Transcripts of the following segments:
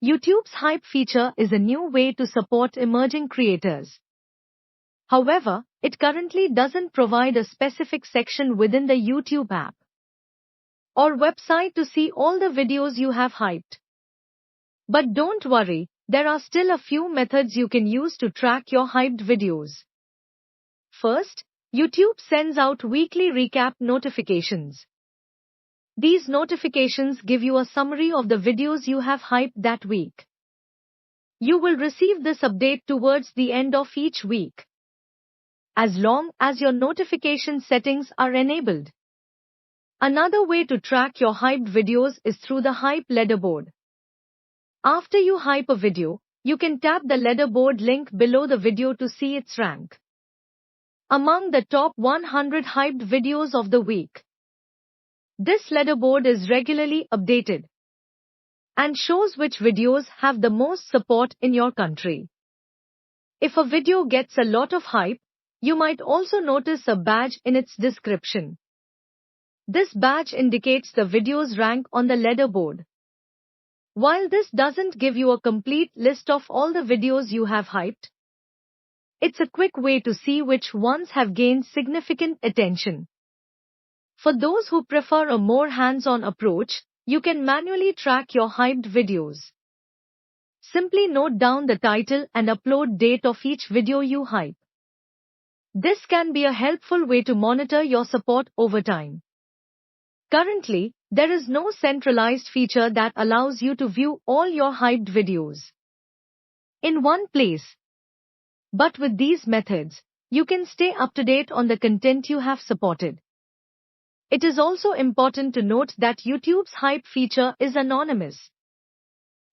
YouTube's hype feature is a new way to support emerging creators. However, it currently doesn't provide a specific section within the YouTube app or website to see all the videos you have hyped. But don't worry, there are still a few methods you can use to track your hyped videos. First, YouTube sends out weekly recap notifications. These notifications give you a summary of the videos you have hyped that week. You will receive this update towards the end of each week, as long as your notification settings are enabled. Another way to track your hyped videos is through the hype leaderboard. After you hype a video, you can tap the leaderboard link below the video to see its rank among the top 100 hyped videos of the week. This leaderboard is regularly updated and shows which videos have the most support in your country. If a video gets a lot of hype, you might also notice a badge in its description. This badge indicates the video's rank on the leaderboard. While this doesn't give you a complete list of all the videos you have hyped, it's a quick way to see which ones have gained significant attention. For those who prefer a more hands-on approach, you can manually track your hyped videos. Simply note down the title and upload date of each video you hype. This can be a helpful way to monitor your support over time. Currently, there is no centralized feature that allows you to view all your hyped videos in one place. But with these methods, you can stay up to date on the content you have supported. It is also important to note that YouTube's hype feature is anonymous.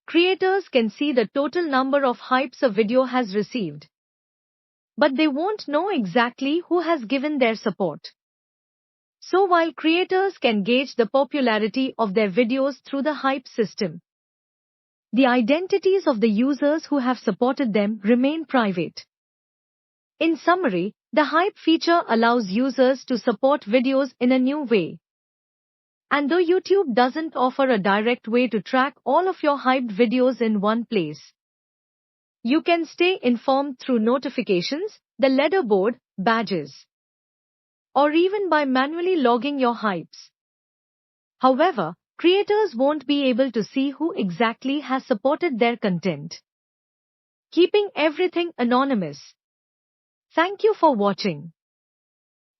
Creators can see the total number of hypes a video has received, but they won't know exactly who has given their support. So while creators can gauge the popularity of their videos through the hype system, the identities of the users who have supported them remain private. In summary, the hype feature allows users to support videos in a new way. And though YouTube doesn't offer a direct way to track all of your hyped videos in one place, you can stay informed through notifications, the leaderboard, badges, or even by manually logging your hypes. However, creators won't be able to see who exactly has supported their content, keeping everything anonymous. Thank you for watching.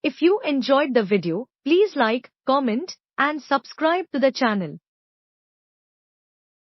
If you enjoyed the video, please like, comment, and subscribe to the channel.